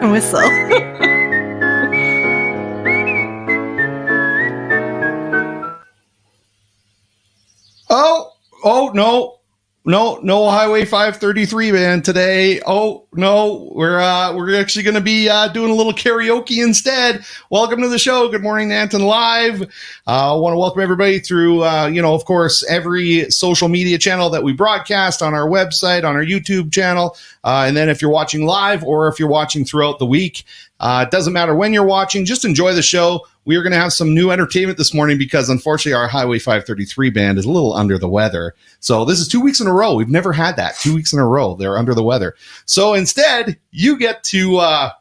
and whistle. Oh, no Highway 533 band today. Oh, no, we're actually going to be doing a little karaoke instead. Welcome to the show. Good Morning Nanton Live. I want to welcome everybody through, of course, every social media channel that we broadcast on our website, on our YouTube channel. And then if you're watching live or if you're watching throughout the week, it doesn't matter when you're watching, just enjoy the show. We are going to have some new entertainment this morning because unfortunately our Highway 533 band is a little under the weather. So this is 2 weeks in a row. We've never had that. 2 weeks in a row. They're under the weather. So instead you get to, I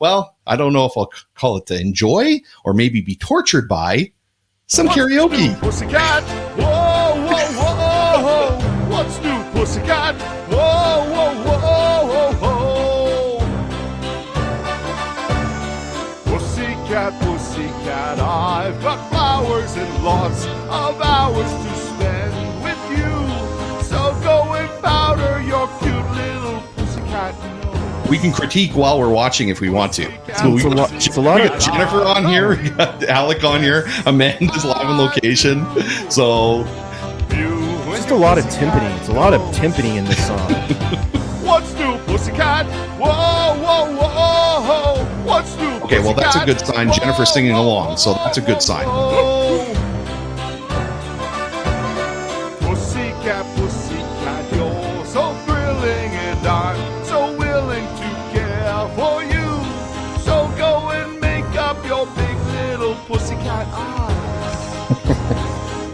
don't know if I'll call it to enjoy or maybe be tortured by some karaoke. Pussycat? Whoa, whoa, whoa. What's new, pussycat? Whoa, whoa, whoa, whoa. Pussycat, pussycat, I've got flowers and lots of hours to spend with you. So go and powder your cute little pussycat nose. We can critique while we're watching if we want to. So we got Jennifer on here, we got Alec on here, Amanda's live on location. So just a lot of timpani. It's a lot of timpani in this song. What's new, pussycat? Whoa, whoa, whoa. What's new, pussycat? Okay, well, that's a good sign. Jennifer's singing along, so that's a good sign. Pussycat, pussycat, you're so thrilling, and I'm so willing to care for you. So go and make up your big little pussycat eyes.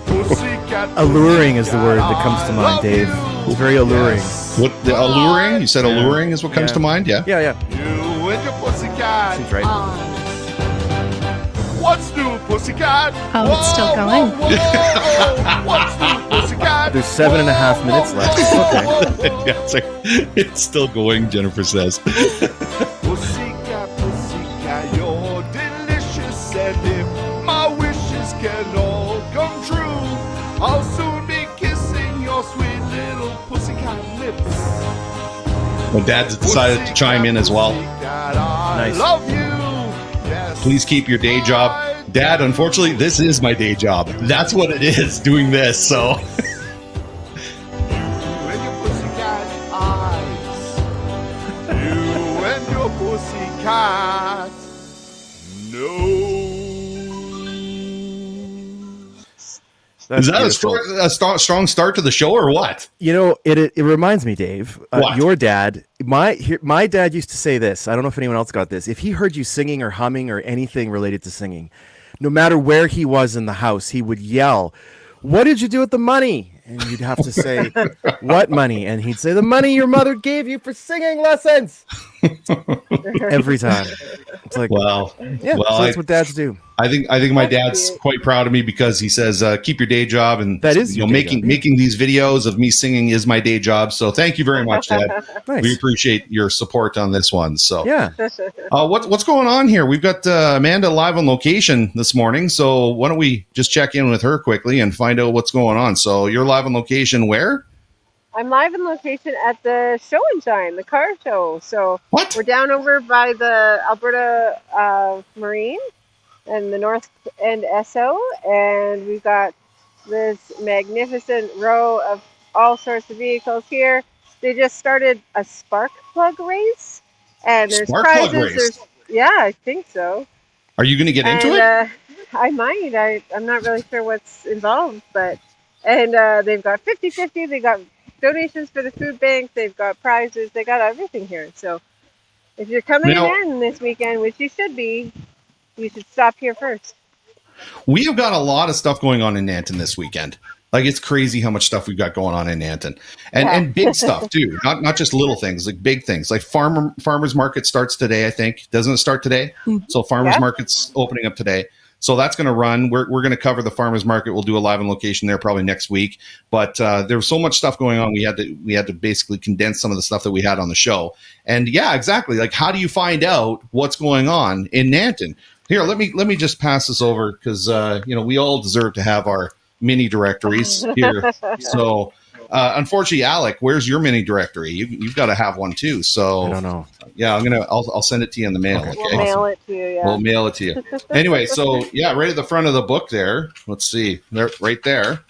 Pussycat, Alluring is the word that comes to mind, Dave. It's very alluring. What, the alluring? You said alluring is what comes to mind? Yeah. Yeah. You and your pussycat. Seems right. What's new, pussycat? Oh, it's still going. What's new, pussycat? There's 7.5 minutes left. It's okay. Yeah, it's still going, Jennifer says. Pussycat, pussycat, you're delicious, and if my wishes can all come true, I'll soon be kissing your sweet little pussycat lips. My dad's decided to chime in as well. Nice. I love you. Yes. Please keep your day job. Dad, unfortunately, this is my day job. That's what it is, doing this, so. You and your pussycat eyes. You and your pussycat nose. Is that a strong start to the show or what? You know, it reminds me, Dave, your dad, my dad used to say this. I don't know if anyone else got this. If he heard you singing or humming or anything related to singing, no matter where he was in the house, he would yell, "What did you do with the money?" And you'd have to say, "What money?" And he'd say, "The money your mother gave you for singing lessons." Every time. It's like, well, yeah, so that's what dads do. I think my dad's quite proud of me because he says, keep your day job. And that is making these videos of me singing is my day job. So thank you very much, Dad. Nice. We appreciate your support on this one. So yeah. What's going on here? We've got Amanda live on location this morning. So why don't we just check in with her quickly and find out what's going on? So you're live on location where? I'm live in location at the show and shine, the car show. So what? We're down over by the Alberta Marine and the North End Esso, and we've got this magnificent row of all sorts of vehicles here. They just started a spark plug race, and there's spark prizes. Plug race? Yeah, I think so. Are you going to get into it? I might. I'm not really sure what's involved, but they've got 50-50. They got donations for the food bank. They've got prizes. They got everything here. So if you're coming in this weekend, which you should be, you should stop here first. We have got a lot of stuff going on in Nanton this weekend. Like, it's crazy how much stuff we've got going on in Nanton, and big stuff too. Not just little things, like big things. Like farmers market starts today, I think. Doesn't it start today? Mm-hmm. So farmers market's opening up today. So that's going to run. We're going to cover the farmers market. We'll do a live on location there probably next week. But there was so much stuff going on. We had to basically condense some of the stuff that we had on the show. And yeah, exactly. Like, how do you find out what's going on in Nanton? Here, let me just pass this over because we all deserve to have our mini directories here. So unfortunately, Alec, where's your mini directory? You've got to have one too. So I don't know. Yeah, I'll send it to you in the mail. Okay. We'll mail it to you. Yeah. We'll mail it to you. Anyway, so yeah, right at the front of the book there. Let's see, there, right there.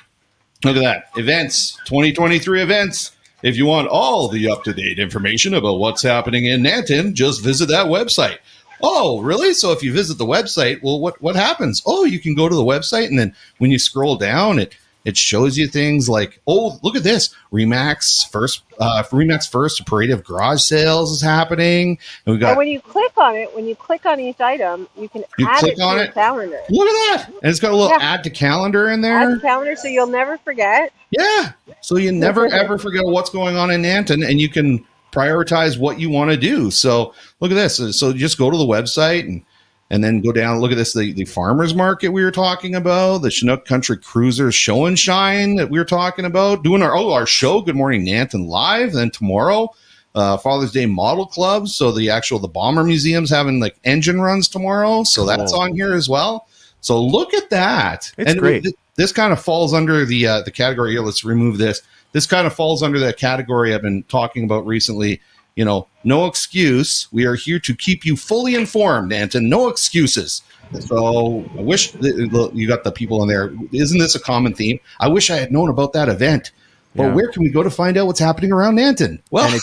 Look at that. Events, 2023 events. If you want all the up-to-date information about what's happening in Nanton, just visit that website. Oh, really? So if you visit the website, well, what happens? Oh, you can go to the website, and then when you scroll down, it shows you things like, oh, look at this. Remax first, a parade of garage sales is happening. And when you click on it, when you click on each item, you can add it to your calendar. Look at that. And it's got a little add to calendar in there. Add to calendar so you'll never forget. Yeah. So you never, ever forget what's going on in Nanton, and you can prioritize what you want to do. So look at this. So just go to the website and then go down. Look at this, the farmers market we were talking about, the Chinook Country Cruisers show and shine that we were talking about, doing our show, Good Morning Nanton Live. Then tomorrow, Father's Day Model Club. So the Bomber Museum's having like engine runs tomorrow. So that's on here as well. So look at that. It's great. This kind of falls under the category here. Let's remove this. This kind of falls under that category I've been talking about recently. No excuse. We are here to keep you fully informed, Nanton. No excuses. So I wish you got the people in there. Isn't this a common theme? I wish I had known about that event. But where can we go to find out what's happening around Nanton? Well, and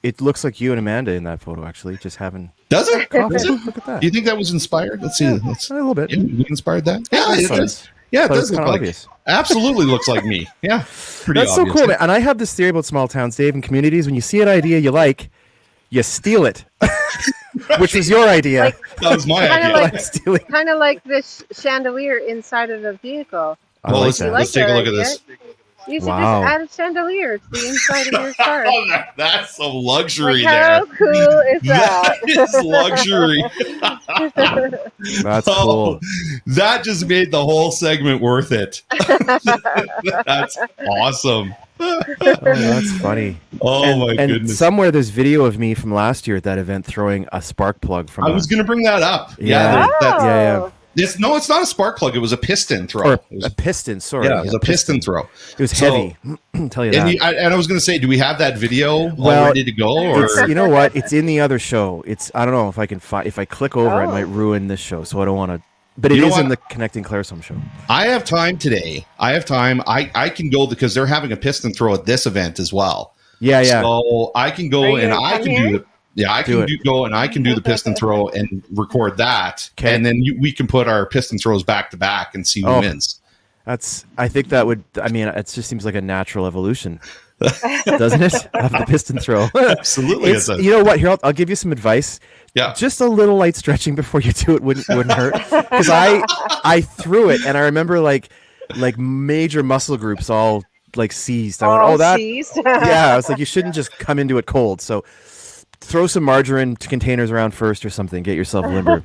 it looks like you and Amanda in that photo, actually, just having. Does it? Coffee. Look at that. Do you think that was inspired? Let's see. A little bit. Yeah, we inspired that. Yeah, it does. Yeah, it does look like obvious. Absolutely looks like me. Yeah, pretty That's obvious. so cool, man. And I have this theory about small towns, Dave, and communities. When you see an idea you like, you steal it, which was your idea. That was my idea. Kind of like this chandelier inside of the vehicle. Well, let's take a look at this. You should just add a chandelier to the inside of your car. That's some luxury How cool is that? That is luxury. That's cool. That just made the whole segment worth it. That's awesome. Oh, that's funny. My goodness. And somewhere there's video of me from last year at that event throwing a spark plug from. I was going to bring that up. Yeah. Yeah. It's not a spark plug. It was a piston throw. A piston, sorry. Yeah, it was a piston throw. It was heavy. I'll tell you that. And I was going to say, do we have that video all ready to go? Or? You know what? It's in the other show. I don't know if I can if I click over, it might ruin this show. So I don't want to. But it is in the Connecting Claresholm show. I have time today. I can go because they're having a piston throw at this event as well. Yeah. So I can go and I can do it. Yeah, I can go and I can do the piston throw and record that, and then we can put our piston throws back to back and see who wins. I think that would. I mean, it just seems like a natural evolution, doesn't it? Of the piston throw. Absolutely. You know what? Here, I'll give you some advice. Yeah. Just a little light stretching before you do it wouldn't hurt. Because I threw it and I remember like major muscle groups all like seized. I went, seized. Yeah. I was like, you shouldn't just come into it cold. So throw some margarine containers around first or something. Get yourself limber.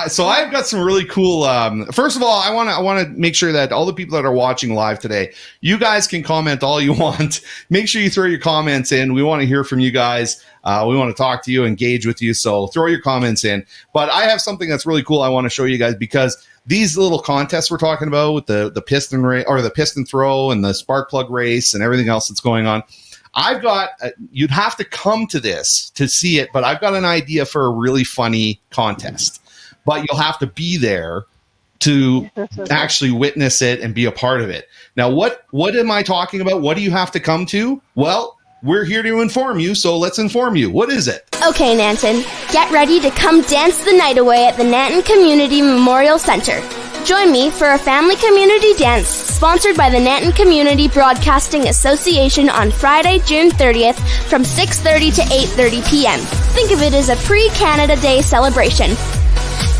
So I've got some really cool. First of all, I want to make sure that all the people that are watching live today, you guys can comment all you want. Make sure you throw your comments in. We want to hear from you guys. We want to talk to you, engage with you. So throw your comments in. But I have something that's really cool I want to show you guys because these little contests we're talking about with the piston race or the piston throw and the spark plug race and everything else that's going on. I've got, you'd have to come to this to see it, but I've got an idea for a really funny contest. But you'll have to be there to actually witness it and be a part of it. Now, what am I talking about? What do you have to come to? Well, we're here to inform you, so let's inform you. What is it? Okay, Nanton, get ready to come dance the night away at the Nanton Community Memorial Center. Join me for a family community dance sponsored by the Nanton Community Broadcasting Association on Friday, June 30th from 6:30 to 8:30 p.m. Think of it as a pre-Canada Day celebration.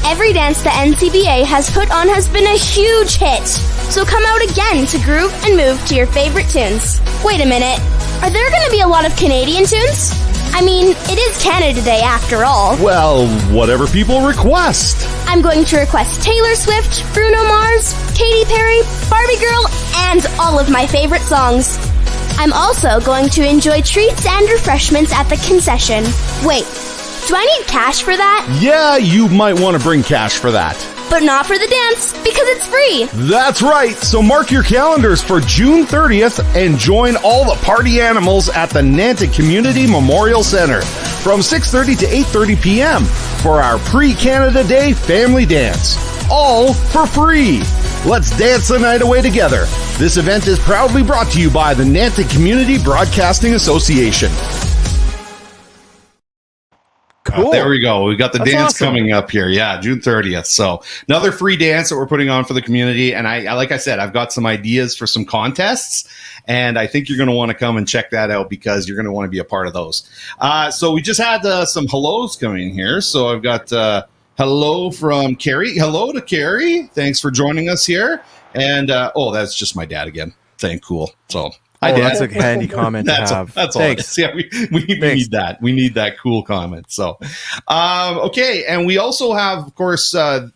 Every dance the NCBA has put on has been a huge hit, so come out again to groove and move to your favorite tunes. Wait a minute, are there going to be a lot of Canadian tunes? I mean, it is Canada Day after all. Well, whatever people request. I'm going to request Taylor Swift, Bruno Mars, Katy Perry, Barbie Girl, and all of my favorite songs. I'm also going to enjoy treats and refreshments at the concession. Wait, do I need cash for that? Yeah, you might want to bring cash for that. but not for the dance because it's free. That's right. So mark your calendars for June 30th and join all the party animals at the Nanton Community Memorial Center from 6:30 to 8:30 p.m. for our Pre-Canada Day family dance. All for free. Let's dance the night away together. This event is proudly brought to you by the Nanton Community Broadcasting Association. Cool. There we go. We got the dance coming up here. Yeah, June 30th. So another free dance that we're putting on for the community. And I like I said, I've got some ideas for some contests. And I think you're going to want to come and check that out because you're going to want to be a part of those. So we just had some hellos coming here. So I've got hello from Carrie. Hello to Carrie. Thanks for joining us here. And that's just my dad again saying cool. So that's a handy comment to have. That's all. Thanks. Yeah, we need that. We need that cool comment. So, okay. And we also have, of course,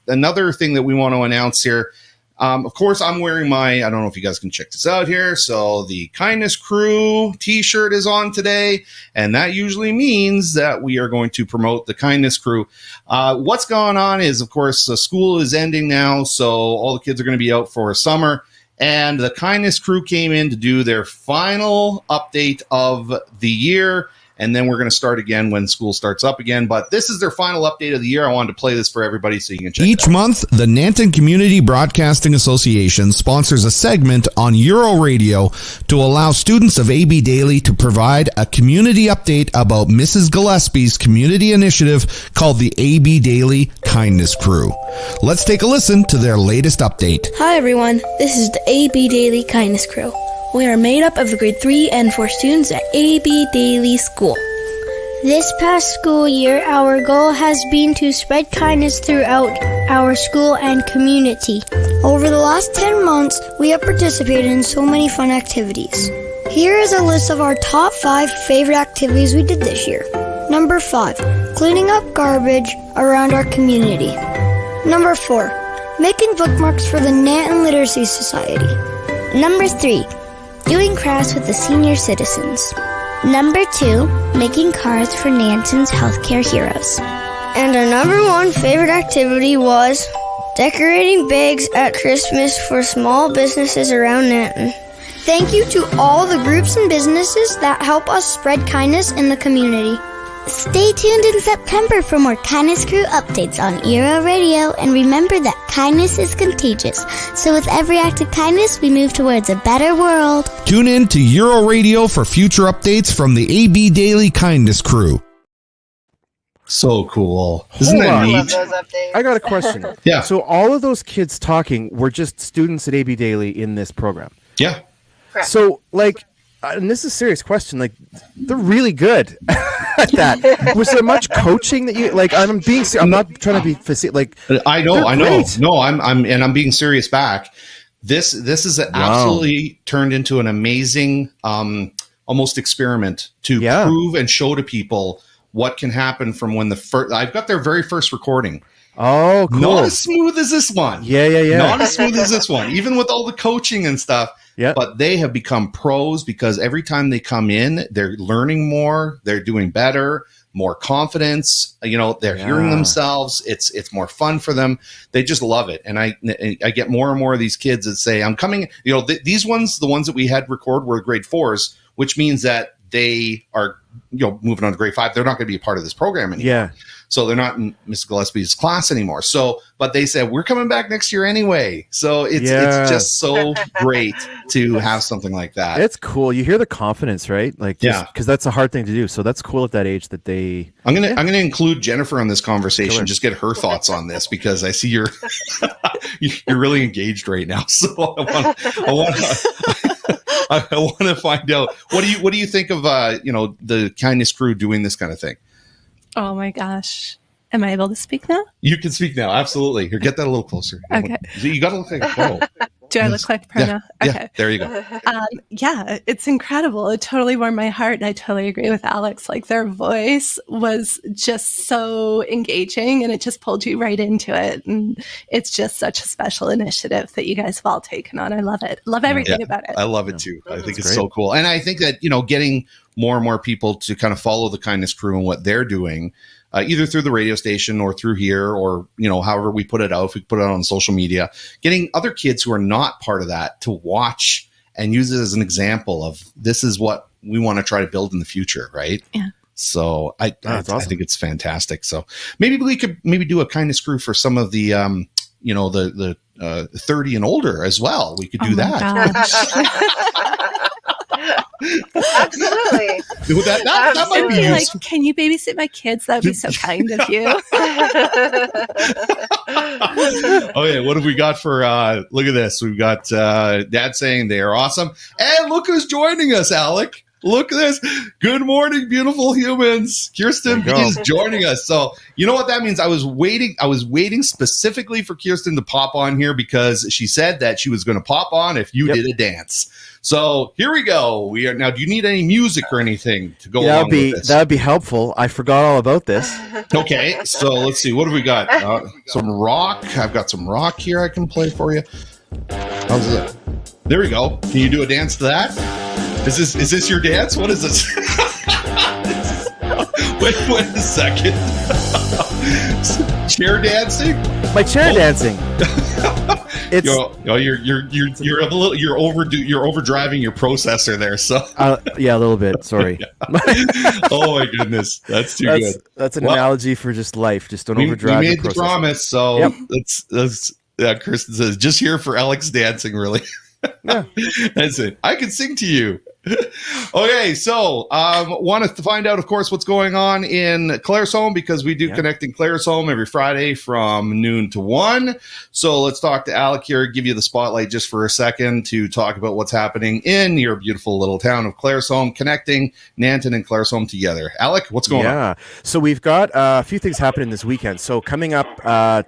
another thing that we want to announce here. Of course, I'm wearing I don't know if you guys can check this out here. So the Kindness Crew t-shirt is on today. And that usually means that we are going to promote the Kindness Crew. What's going on is, of course, school is ending now. So all the kids are going to be out for summer. And the Kindness Crew came in to do their final update of the year. And then we're going to start again when school starts up again. But this is their final update of the year. I wanted to play this for everybody so you can check it out. Each month, the Nanton Community Broadcasting Association sponsors a segment on Euro Radio to allow students of AB Daily to provide a community update about Mrs. Gillespie's community initiative called the AB Daily Kindness Crew. Let's take a listen to their latest update. Hi everyone, this is the AB Daily Kindness Crew. We are made up of the grade 3 and 4 students at AB Daily School. This past school year, our goal has been to spread kindness throughout our school and community. Over the last 10 months, we have participated in so many fun activities. Here is a list of our top 5 favorite activities we did this year. Number 5, cleaning up garbage around our community. Number 4, making bookmarks for the Nanton Literacy Society. Number 3, doing crafts with the senior citizens. Number 2, making cards for Nanton's healthcare heroes. And our number 1 favorite activity was decorating bags at Christmas for small businesses around Nanton. Thank you to all the groups and businesses that help us spread kindness in the community. Stay tuned in September for more Kindness Crew updates on Euro Radio, and remember that kindness is contagious. So with every act of kindness, we move towards a better world. Tune in to Euro Radio for future updates from the AB Daily Kindness Crew. So cool. Isn't that neat? I love those updates. I got a question. Yeah. So all of those kids talking were just students at AB Daily in this program. Yeah. Correct. So, and this is a serious question, they're really good at that. Was there much coaching that you, I'm not trying to be I know. Great. No, I'm being serious back. This is absolutely turned into an amazing, almost experiment to prove and show to people what can happen from when I've got their very first recording. Oh, cool. Not as smooth as this one. Yeah. Not as smooth as this one, even with all the coaching and stuff. Yeah. But they have become pros because every time they come in, they're learning more, they're doing better, more confidence. They're hearing themselves. It's more fun for them. They just love it. And I get more and more of these kids that say, I'm coming. These ones, the ones that we had record were grade 4s, which means that they are moving on to grade 5. They're not going to be a part of this program anymore. Yeah. So they're not in Miss Gillespie's class anymore. But they said, we're coming back next year anyway. So it's just so great to have something like that. It's cool. You hear the confidence, right? Because that's a hard thing to do. So that's cool at that age that they. I'm gonna include Jennifer on this conversation. Just get her thoughts on this because I see you're really engaged right now. So I want to find out what do you think of the Kindness Crew doing this kind of thing? Oh my gosh. Am I able to speak now? You can speak now. Absolutely. Here, get that a little closer. Okay. You got to look like a pro. Do I look like a pro now? Okay. Yeah, there you go. It's incredible. It totally warmed my heart. And I totally agree with Alex. Their voice was just so engaging and it just pulled you right into it. And it's just such a special initiative that you guys have all taken on. I love it. Love everything about it. I love it too. I think it's so cool. And I think that, getting more and more people to kind of follow the Kindness Crew and what they're doing either through the radio station or through here, or, however we put it out, if we put it out on social media, getting other kids who are not part of that to watch and use it as an example of this is what we want to try to build in the future. Right. Yeah. So I awesome. think it's fantastic. So maybe we could do a kindness crew for some of the, the 30 and older as well. We could do that. Absolutely. That might be like, can you babysit my kids? That would be so kind of you. Okay, what have we got for look at this. We've got Dad saying they are awesome. And look who's joining us, Alec. Look at this. Good morning, beautiful humans. Kirsten B is joining us. So you know what that means? I was waiting specifically for Kirsten to pop on here because she said that she was going to pop on if you did a dance. So here we go. We are now. Do you need any music or anything to go along with this? That would be helpful. I forgot all about this. Okay, so let's see. What have we got? Some rock. I've got some rock here I can play for you. How's it? There we go. Can you do a dance to that? Is this your dance? What is this? Wait a second. Chair dancing? My chair dancing. It's you're overdriving your processor there. So yeah, a little bit. Sorry. Oh my goodness, that's too good. That's an analogy for just life. Just don't overdrive. We made the promise, so let's. Kristen says just here for Alec's dancing. Really. Yeah. That's it. I can sing to you. Okay, so want to find out, of course, what's going on in Claresholm, because we do Connecting Claresholm every Friday from noon to 1. So let's talk to Alec here, give you the spotlight just for a second to talk about what's happening in your beautiful little town of Claresholm, connecting Nanton and Claresholm together. Alec, what's going on? Yeah, so we've got a few things happening this weekend. So coming up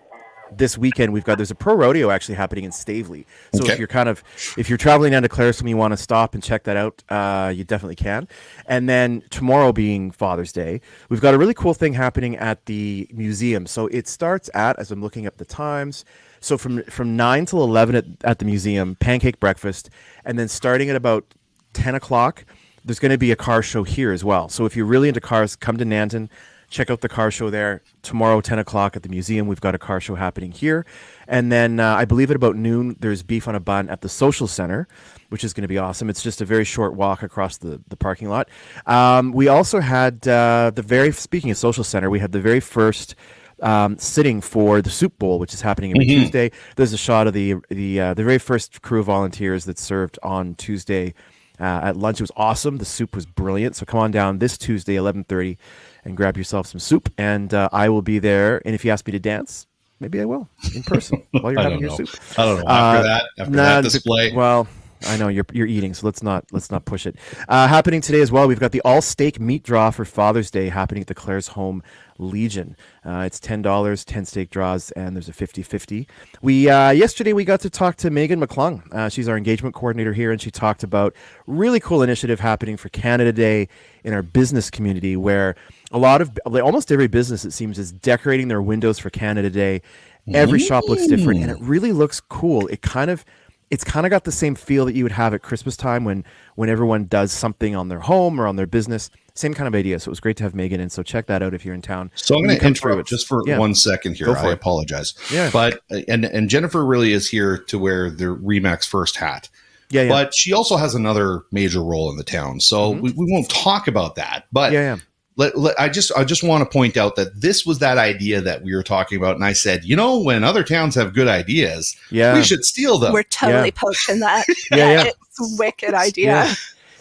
this weekend, there's a pro rodeo actually happening in Staveley. So if you're traveling down to Claresholm, you want to stop and check that out, you definitely can. And then tomorrow being Father's Day, we've got a really cool thing happening at the museum. So it starts as I'm looking up the times, so from 9 till 11 at the museum, pancake breakfast, and then starting at about 10 o'clock, there's going to be a car show here as well. So if you're really into cars, come to Nanton. Check out the car show there. Tomorrow, 10 o'clock at the museum, we've got a car show happening here. And then I believe at about noon, there's beef on a bun at the social center, which is going to be awesome. It's just a very short walk across the parking lot. We also had speaking of social center, we had the very first sitting for the soup bowl, which is happening every Tuesday. There's a shot of the very first crew of volunteers that served on Tuesday at lunch. It was awesome. The soup was brilliant. So come on down this Tuesday, 11:30. And grab yourself some soup, and I will be there. And if you ask me to dance, maybe I will in person while you're having your soup. I don't know. After that display. Well, I know you're eating, so let's not push it. Happening today as well, we've got the all steak meat draw for Father's Day happening at the Claresholm Legion. It's $10, 10 steak draws, and there's a 50-50. Yesterday we got to talk to Megan McClung. She's our engagement coordinator here, and she talked about really cool initiative happening for Canada Day in our business community, where almost every business, it seems, is decorating their windows for Canada Day. Every shop looks different, and it really looks cool. It's kind of got the same feel that you would have at Christmas time when everyone does something on their home or on their business. Same kind of idea. So it was great to have Megan in. So check that out if you're in town. So I'm going to interrupt just for 1 second here. I apologize. Yeah. But and Jennifer really is here to wear the Remax First hat. Yeah. But she also has another major role in the town. So we won't talk about that. But I just want to point out that this was that idea that we were talking about. And I said, when other towns have good ideas, we should steal them. We're totally poaching that. It's a wicked idea. Yeah.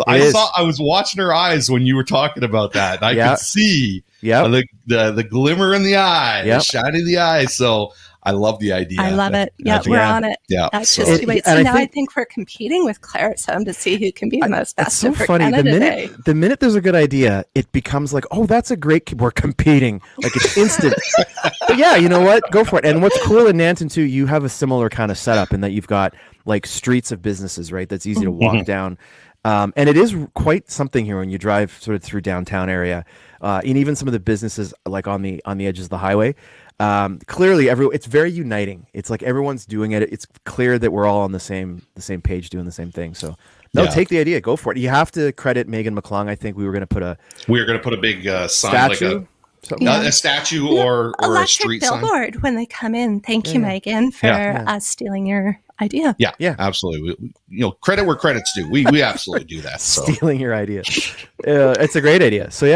I was watching her eyes when you were talking about that. I could see the glimmer in the eye, the shine in the eye. So I love the idea. I love it. Yeah, we're on it. Yeah. That's just wait. So now I think we're competing with Claresholm to see who can be the most festive. It's so funny. The minute there's a good idea, it becomes like, oh, that's a great. We're competing. Like it's instant. But yeah, you know what? Go for it. And what's cool in Nanton too, you have a similar kind of setup in that you've got like streets of businesses, right? That's easy to walk down. And it is quite something here when you drive sort of through downtown area, and even some of the businesses like on the edges of the highway. Clearly, it's very uniting. It's like everyone's doing it. It's clear that we're all on the same page, doing the same thing. So, take the idea, go for it. You have to credit Megan McClung. I think we were going to put a big sign, statue. A statue or a street billboard sign. When they come in. Thank you, Megan, for stealing your idea. Yeah, absolutely. Credit where credit's due. We absolutely do that. So. Stealing your idea. It's a great idea. So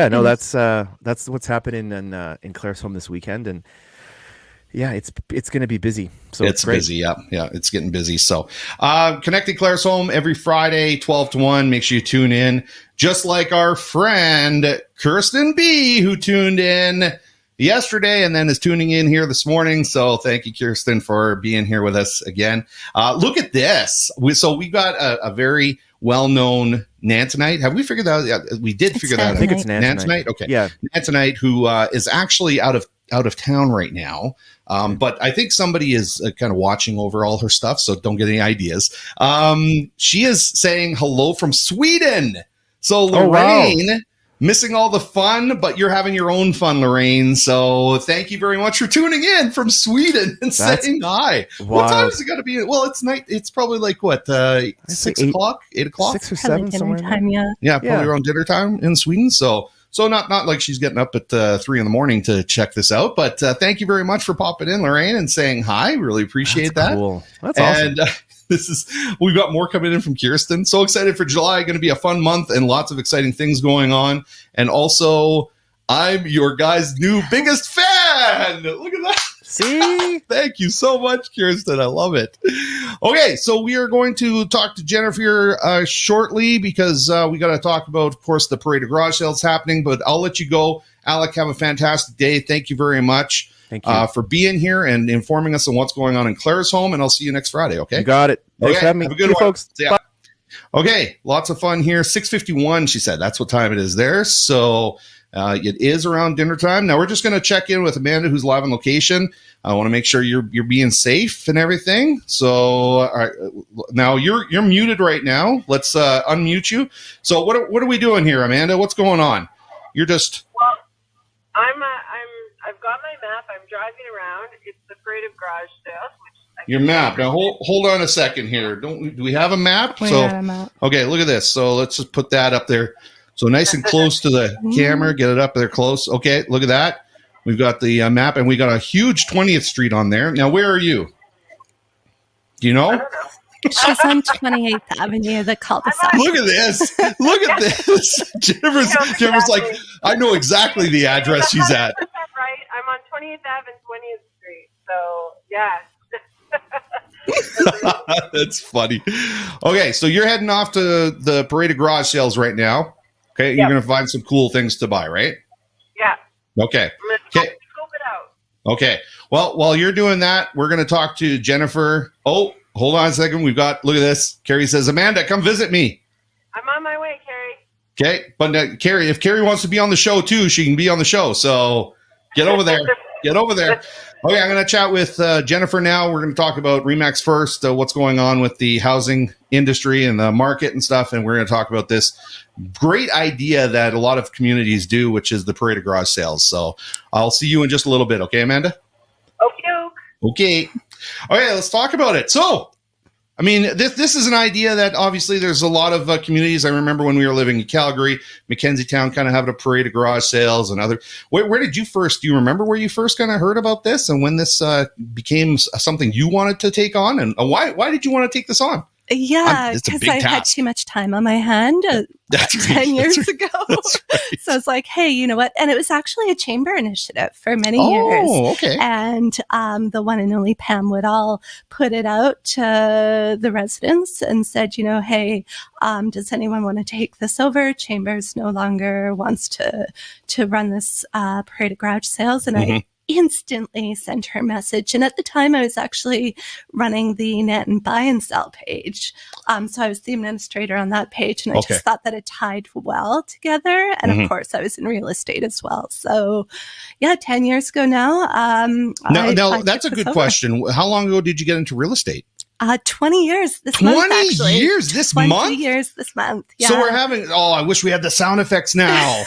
that's what's happening in Claresholm this weekend, and it's going to be busy. So it's busy. Yeah, it's getting busy. So, Connecting Claresholm every Friday, 12 to 1. Make sure you tune in. Just like our friend Kirsten B, who tuned in yesterday and then is tuning in here this morning. So thank you, Kirsten, for being here with us again. Look at this. We got a very well-known Nantonite. Have we figured that out? Yeah, we did figure that out. I think it's Nantonite. Okay. Yeah. Nantonite, who is actually out of town right now. But I think somebody is kind of watching over all her stuff, so don't get any ideas. She is saying hello from Sweden. So Lorraine, missing all the fun, but you're having your own fun, Lorraine. So thank you very much for tuning in from Sweden and saying hi. Wow. What time is it going to be? Well, it's night. It's probably like what, 6 o'clock, 8 o'clock? 6 or 7 somewhere. Time, probably around dinner time in Sweden. So not like she's getting up at 3 a.m. to check this out, but thank you very much for popping in, Lorraine, and saying hi. Really appreciate that. Cool. That's awesome. And we've got more coming in from Kirsten. So excited for July. Going to be a fun month and lots of exciting things going on. And also, I'm your guys' new biggest fan. Look at that. See? Thank you so much, Kirsten. I love it. Okay, so we are going to talk to Jennifer shortly because we got to talk about, of course, the Parade of Garage Sales happening. But I'll let you go. Alec, have a fantastic day. Thank you very much. Thank you for being here and informing us on what's going on in Claresholm. And I'll see you next Friday, okay? You got it. Thanks for having me. Have a good one, folks. Yeah. Okay, lots of fun here. 6:51, she said. That's what time it is there. So it is around dinner time. Now we're just going to check in with Amanda, who's live on location. I want to make sure you're being safe and everything. So now you're muted right now. Let's unmute you. So what are we doing here, Amanda? What's going on? You're just. Well, I've got my map. I'm driving around. It's the Parade of Garage Sales. Your map. Now hold on a second here. Do we have a map? We have a map. Okay, look at this. So let's just put that up there. So nice and close to the camera. Get it up there close. Okay, look at that. We've got the map, and we got a huge 20th Street on there. Now, where are you? Do you know? She's on 28th Avenue, the cul-de-sac. Look at this. Look at this. Jennifer's like, I know exactly the address she's at. Right. I'm on 20th Ave and 20th Street. So, yeah. That's funny. Okay, so you're heading off to the Parade of Garage Sales right now. Okay, you're going to find some cool things to buy, right? Yeah. Okay. Okay. Scope it out. Okay. Well, while you're doing that, we're going to talk to Jennifer. Oh, hold on a second. Look at this. Carrie says, Amanda, come visit me. I'm on my way, Carrie. Okay. But Carrie, if Carrie wants to be on the show too, she can be on the show. So get over there. Get over there. Okay, I'm going to chat with Jennifer now. We're going to talk about RE/MAX first, what's going on with the housing industry and the market and stuff. And we're going to talk about this great idea that a lot of communities do, which is the Parade of Garage Sales. So I'll see you in just a little bit. Okay, Amanda? Okay. Okay, let's talk about it. So, I mean, this is an idea that obviously there's a lot of communities. I remember when we were living in Calgary, Mackenzie Town kind of having a Parade of Garage Sales and other. Where did you first? Do you remember where you first kind of heard about this and when this became something you wanted to take on? And why did you want to take this on? Yeah, because I had too much time on my hand 10 years ago. Right. So it's like, hey, you know what? And it was actually a chamber initiative for many years. Oh, okay. And the one and only Pam Woodall put it out to the residents and said, you know, hey, does anyone want to take this over? Chambers no longer wants to run this Parade of Garage Sales. And I instantly sent her a message. And at the time I was actually running the Nanton buy and sell page. So I was the administrator on that page and I just thought that it tied well together. And of course I was in real estate as well. So yeah, 10 years ago now. Now that's a good question. How long ago did you get into real estate? 20 years this month. 20 years this month? 20 years this month. Yeah. So we're having, I wish we had the sound effects now.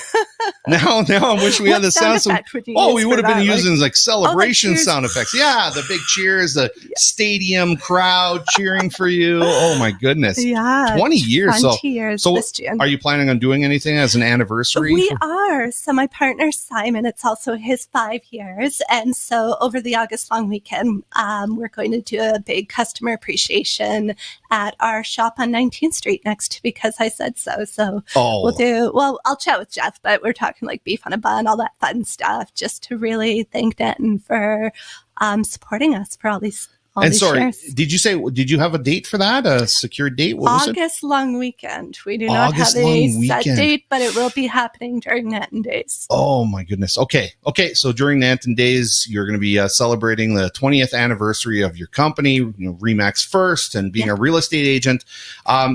Now I'm wishing we had the sound. We would have been using like celebration sound effects. Yeah, the big cheers, the stadium crowd cheering for you. Oh my goodness. Yeah. 20 years. 20 years this June. Are you planning on doing anything as an anniversary? We are. So my partner Simon, it's also his 5 years. And so over the August long weekend, we're going to do a big customer appreciation at our shop on 19th Street next to Because I Said So. So I'll chat with Jeff, but we're talking like beef on a bun, all that fun stuff, just to really thank Nanton for supporting us for all these shares. Did you have a date for that? A secured date? What was it? August long weekend. We do not have a set date, but it will be happening during Nanton Days. Oh my goodness. Okay. So during Nanton Days, you're going to be celebrating the 20th anniversary of your company, Remax First, and being a real estate agent.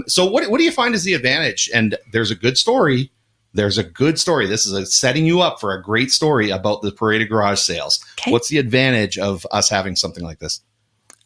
So what do you find is the advantage? And there's a good story. This is setting you up for a great story about the Parade of Garage Sales. Okay. What's the advantage of us having something like this?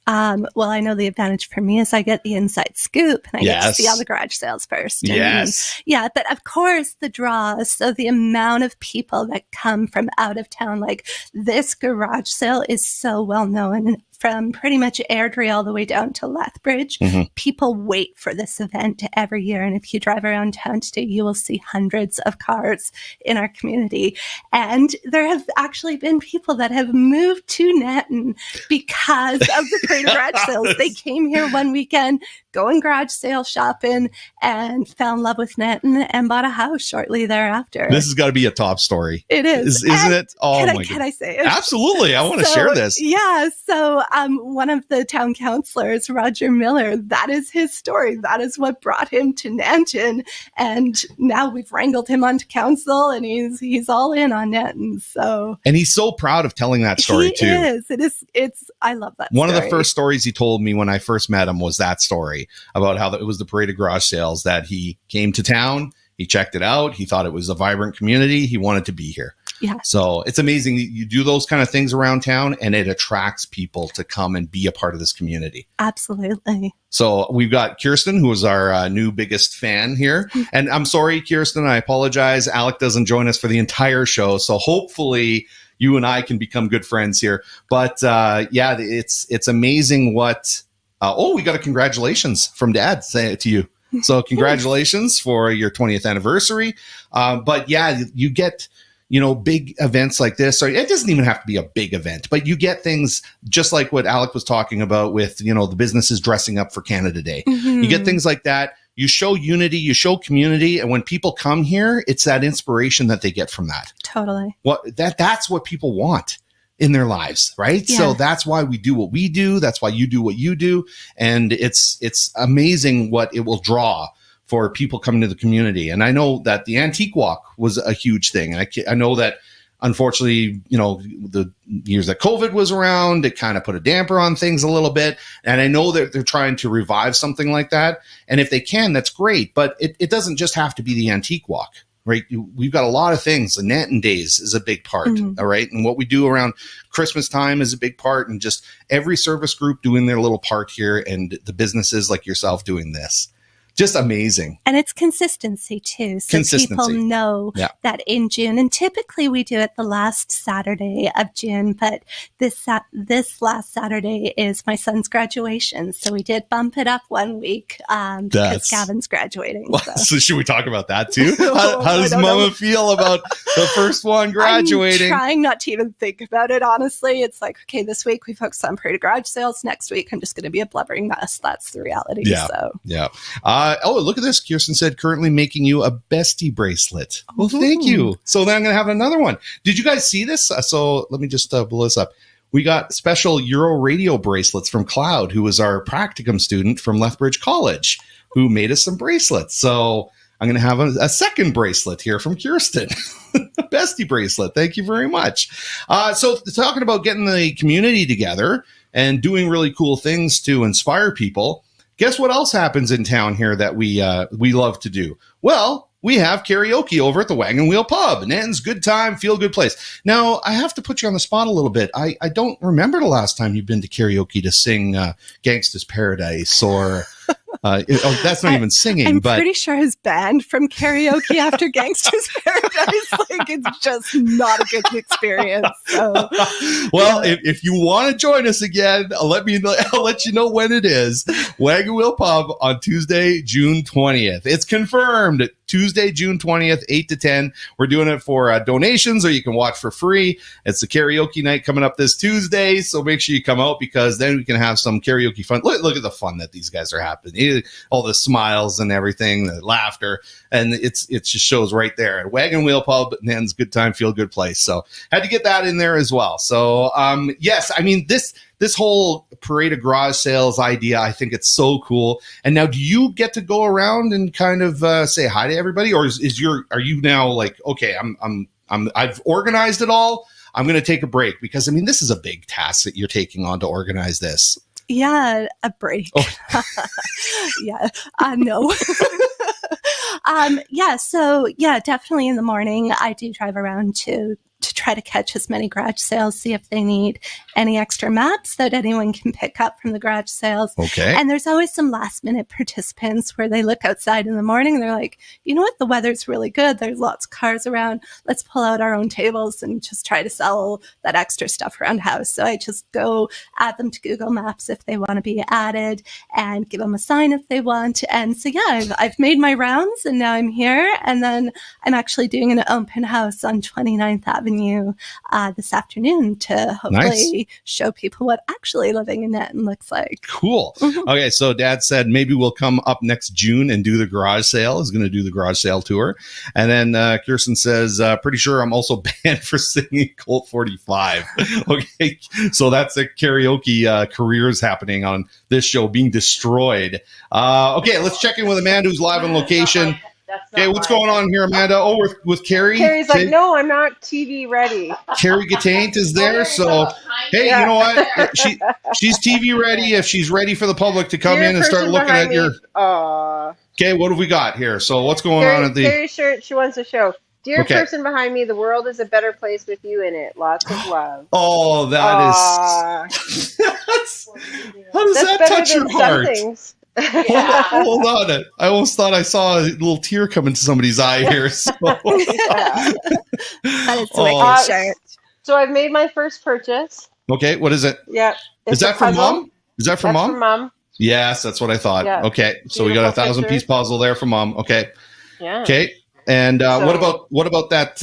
Well, I know the advantage for me is I get the inside scoop and I get to see all the garage sales first. But of course the draw. So the amount of people that come from out of town, like this garage sale is so well known from pretty much Airdrie all the way down to Lethbridge. Mm-hmm. People wait for this event every year. And if you drive around town today, you will see hundreds of cars in our community. And there have actually been people that have moved to Nanton because of the Parade of Garage Sales. They came here one weekend, going garage sale shopping, and fell in love with Nanton and bought a house shortly thereafter. This has got to be a top story. It is. Isn't it? Oh, can I say it? Absolutely. I want to share this. Yeah. So one of the town councilors, Roger Miller, that is his story. That is what brought him to Nanton. And now we've wrangled him onto council and he's all in on Nanton. So, and he's so proud of telling that story too. I love that One of the first stories he told me when I first met him was that story about how it was the Parade of Garage Sales, that he came to town, he checked it out, he thought it was a vibrant community, he wanted to be here. Yeah. So it's amazing. You do those kind of things around town and it attracts people to come and be a part of this community. Absolutely. So we've got Kirsten, who is our new biggest fan here. And I'm sorry, Kirsten, I apologize. Alec doesn't join us for the entire show. So hopefully you and I can become good friends here. But it's amazing what... we got a congratulations from Dad to you. So congratulations for your 20th anniversary. But yeah, you get... big events like this, or it doesn't even have to be a big event, but you get things just like what Alec was talking about with, the businesses dressing up for Canada Day. Mm-hmm. You get things like that. You show unity, you show community. And when people come here, it's that inspiration that they get from that. Totally. That's what people want in their lives, right? Yeah. So that's why we do what we do. That's why you do what you do. And it's amazing what it will draw for people coming to the community. And I know that the Antique Walk was a huge thing. And I know that, unfortunately, the years that COVID was around, it kind of put a damper on things a little bit. And I know that they're trying to revive something like that. And if they can, that's great. But it doesn't just have to be the Antique Walk, right? We've got a lot of things. The Nanton Days is a big part, all right? And what we do around Christmas time is a big part. And just every service group doing their little part here, and the businesses like yourself doing this. Just amazing. And it's consistency too. So people know that in June, and typically we do it the last Saturday of June, but this last Saturday is my son's graduation. So we did bump it up 1 week because Gavin's graduating. So should we talk about that too? How does Mama feel about the first one graduating? I'm trying not to even think about it, honestly. It's like, okay, this week we focus on Parade of Garage Sales. Next week I'm just going to be a blubbering mess. That's the reality. Yeah. Look at this. Kirsten said, currently making you a bestie bracelet. Well, thank you. So then I'm going to have another one. Did you guys see this? So let me just blow this up. We got special Euro radio bracelets from Cloud, who was our practicum student from Lethbridge College, who made us some bracelets. So I'm going to have a second bracelet here from Kirsten. A bestie bracelet. Thank you very much. So talking about getting the community together and doing really cool things to inspire people. Guess what else happens in town here that we love to do? Well, we have karaoke over at the Wagon Wheel Pub. Nanton's good time, feel good place. Now, I have to put you on the spot a little bit. I don't remember the last time you've been to karaoke to sing Gangsta's Paradise or That's not even singing. I'm but pretty sure his banned from karaoke after Gangster's Paradise. Like, it's just not a good experience. So, well, if you want to join us again, I'll let you know when it is. Wagon Wheel Pub on Tuesday, June 20th. It's confirmed. Tuesday, June 20th, 8 to 10. We're doing it for donations, or you can watch for free. It's the karaoke night coming up this Tuesday, so make sure you come out, because then we can have some karaoke fun. Look at the fun that these guys are having. All the smiles and everything, the laughter, and it just shows right there at Wagon Wheel Pub. Nan's good time, feel good place. So had to get that in there as well. So yes, I mean this whole parade of garage sales idea, I think it's so cool. And now, do you get to go around and kind of say hi to everybody, or are you now like, okay, I've organized it all, I'm going to take a break? Because I mean, this is a big task that you're taking on to organize this. Yeah, a break. Oh. Yeah, no. So definitely in the morning, I do drive around to try to catch as many garage sales, see if they need any extra maps that anyone can pick up from the garage sales. Okay. And there's always some last minute participants where they look outside in the morning and they're like, you know what, the weather's really good. There's lots of cars around. Let's pull out our own tables and just try to sell that extra stuff around the house. So I just go add them to Google Maps if they want to be added, and give them a sign if they want. And so, I've made my rounds, and now I'm here. And then I'm actually doing an open house on 29th Avenue this afternoon to hopefully show people what actually living in Nanton looks like. Cool. Mm-hmm. Okay, so Dad said maybe we'll come up next June and do the garage sale. He's going to do the garage sale tour. And then Kirsten says, pretty sure I'm also banned for singing Colt 45. Okay, so that's the karaoke careers happening on this show being destroyed. Okay, let's check in with Amanda, who's live on location. Okay, what's going on here, Amanda? Oh, with Carrie. Carrie's like, no, I'm not TV ready. Carrie Gataint is there, so hey, you know what? She's TV ready if she's ready for the public to come in and start looking at your. Okay, what have we got here? So what's going on at the Carrie's shirt? She wants to show. Dear person behind me, the world is a better place with you in it. Lots of love. Oh, that is. How does that touch your heart? Things. Yeah. Hold on. I almost thought I saw a little tear come into somebody's eye here. So. That is a shirt. So I've made my first purchase. Okay, what is it? Yeah. Is that for Mom? Is that for Mom? For Mom. Yes, that's what I thought. Yeah. Okay, so we got a 1,000-piece puzzle there for Mom. Okay. Yeah. Okay. And what about that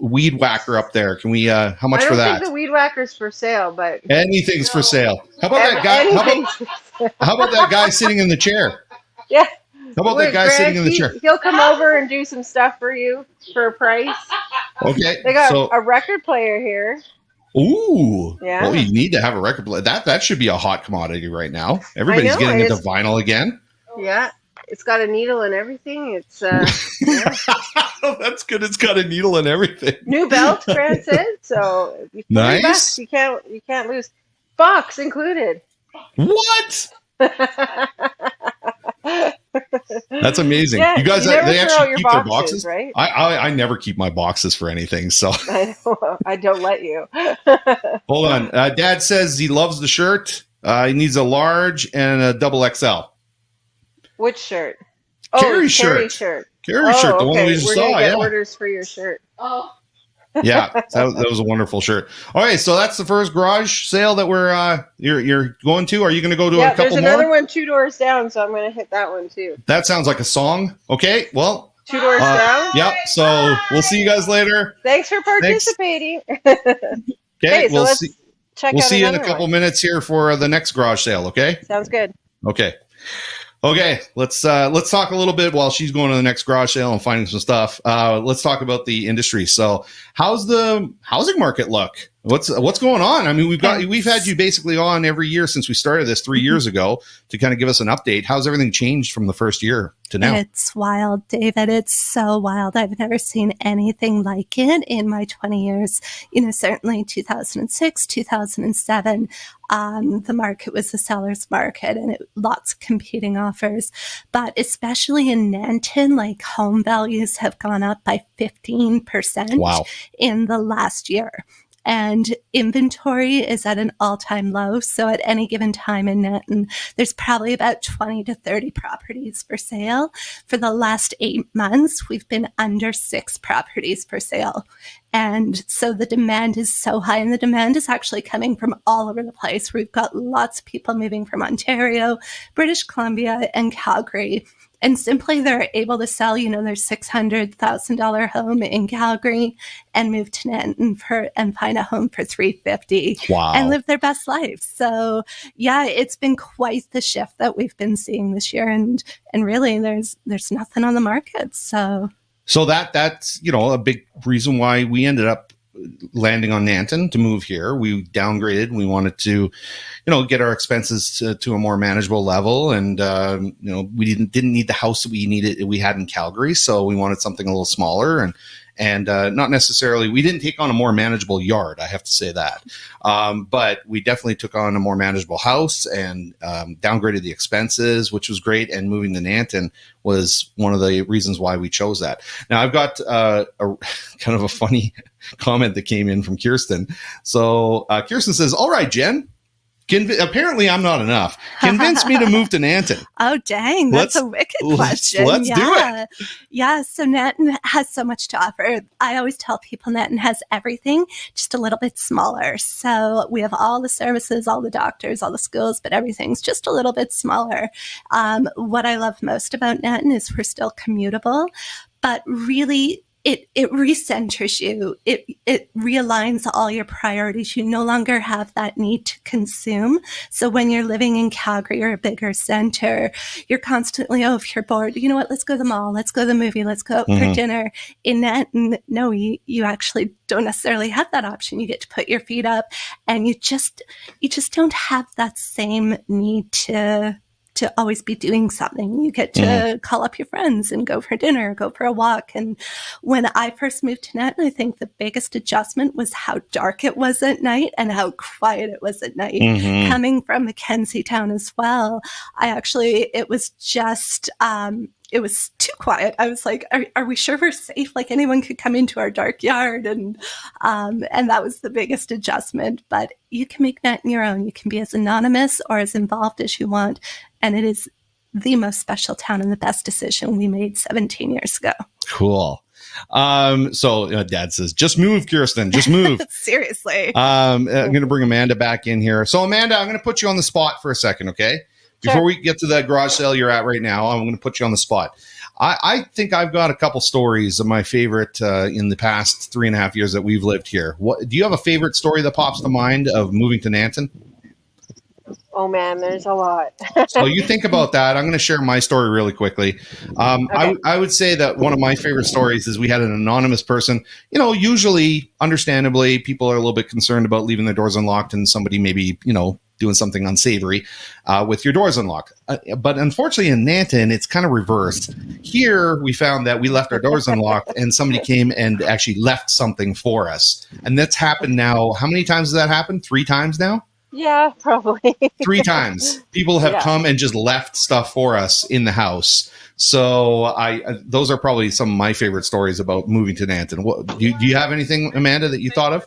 weed whacker up there? Can we? How much for that? I don't think the weed whacker's for sale, but anything's for sale. How about that guy? How about that guy sitting in the chair? Yeah. How about that guy sitting in the chair? He'll come over and do some stuff for you for a price. Okay. They got a record player here. Ooh. Yeah. Well, you need to have a record player. That should be a hot commodity right now. Everybody's getting into vinyl again. Yeah. It's got a needle and everything. It's oh, that's good. It's got a needle and everything. New belt, Grant said. So nice. You can't lose. Box included. What? That's amazing. Yeah, you guys, they actually keep their boxes, right? I never keep my boxes for anything, so I don't let you. Hold on. Dad says he loves the shirt. He needs a large and a double XL. Which shirt? Carrie's shirt. Carrie's shirt, the one we just saw. Get orders for your shirt. Oh. Yeah, that was a wonderful shirt. All right, so that's the first garage sale that we're you're going to. Are you going to go to a couple more? There's another one 2 doors down, so I'm going to hit that one too. That sounds like a song. Okay, well. 2 doors down. Yep. So we'll see you guys later. Thanks for participating. Okay, so let's check we'll see you in a couple minutes here for the next garage sale. Okay. Sounds good. Okay, let's talk a little bit while she's going to the next garage sale and finding some stuff. Let's talk about the industry. So, how's the housing market look? What's going on? I mean, we've had you basically on every year since we started this 3 years ago to kind of give us an update. How's everything changed from the first year to now? It's wild, David. It's so wild. I've never seen anything like it in my 20 years. Certainly 2006, 2007, the market was a seller's market and lots of competing offers. But especially in Nanton, like home values have gone up by 15% in the last year. and inventory is at an all-time low. So at any given time in Nanton, there's probably about 20 to 30 properties for sale. For the last 8 months, we've been under 6 properties for sale. And so the demand is so high, and the demand is actually coming from all over the place. We've got lots of people moving from Ontario, British Columbia, and Calgary. And simply they're able to sell, their $600,000 home in Calgary and move to Nanton and find a home for $350,000 and live their best life. So yeah, it's been quite the shift that we've been seeing this year. And really there's nothing on the market. So that's, a big reason why we ended up landing on Nanton to move here. We downgraded. We wanted to, get our expenses to a more manageable level. And, we didn't need the house that we had in Calgary. So we wanted something a little smaller and not necessarily, we didn't take on a more manageable yard. I have to say that. But we definitely took on a more manageable house and downgraded the expenses, which was great. And moving to Nanton was one of the reasons why we chose that. Now I've got a kind of a funny comment that came in from Kirsten. So Kirsten says, "All right, Jen, apparently I'm not enough. Convince me to move to Nanton." Oh, dang. That's a wicked question. Let's do it. Yeah. So Nanton has so much to offer. I always tell people Nanton has everything, just a little bit smaller. So we have all the services, all the doctors, all the schools, but everything's just a little bit smaller. What I love most about Nanton is we're still commutable, but really it recenters you. It realigns all your priorities. You no longer have that need to consume. So when you're living in Calgary or a bigger center, you're constantly, if you're bored, you know what, let's go to the mall, let's go to the movie, let's go out for dinner. In Nanton, no, you actually don't necessarily have that option. You get to put your feet up and you just don't have that same need to always be doing something. You get to call up your friends and go for dinner, go for a walk. And when I first moved to Nanton, I think the biggest adjustment was how dark it was at night and how quiet it was at night. Coming from Mackenzie Town as well, it was just, it was too quiet. I was like, are we sure we're safe? Like anyone could come into our dark yard. And that was the biggest adjustment. But you can make Nanton your own. You can be as anonymous or as involved as you want. And it is the most special town and the best decision we made 17 years ago. Cool. So Dad says, just move, Kirsten, just move. Seriously. I'm going to bring Amanda back in here. So Amanda, I'm going to put you on the spot for a second. Okay. Before we get to that garage sale you're at right now, I'm going to put you on the spot. I think I've got a couple stories of my favorite in the past 3.5 years that we've lived here. Do you have a favorite story that pops to mind of moving to Nanton? Oh man, there's a lot. So you think about that. I'm going to share my story really quickly. Okay. I would say that one of my favorite stories is we had an anonymous person. Usually, understandably, people are a little bit concerned about leaving their doors unlocked and somebody maybe, doing something unsavory with your doors unlocked. But unfortunately in Nanton, it's kind of reversed. Here, we found that we left our doors unlocked and somebody came and actually left something for us. And that's happened now. How many times has that happened? 3 times now? Yeah, probably. 3 times. People have come and just left stuff for us in the house. So those are probably some of my favorite stories about moving to Nanton. Do you have anything, Amanda, that you thought of?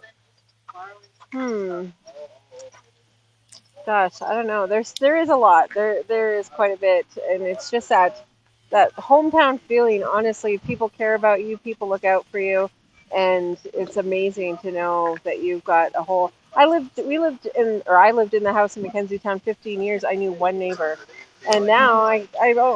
Gosh, I don't know. There is a lot. There is quite a bit, and it's just that hometown feeling. Honestly, people care about you. People look out for you, and it's amazing to know that you've got a whole. I lived in the house in Mackenzie Town 15 years. I knew one neighbor, and now I know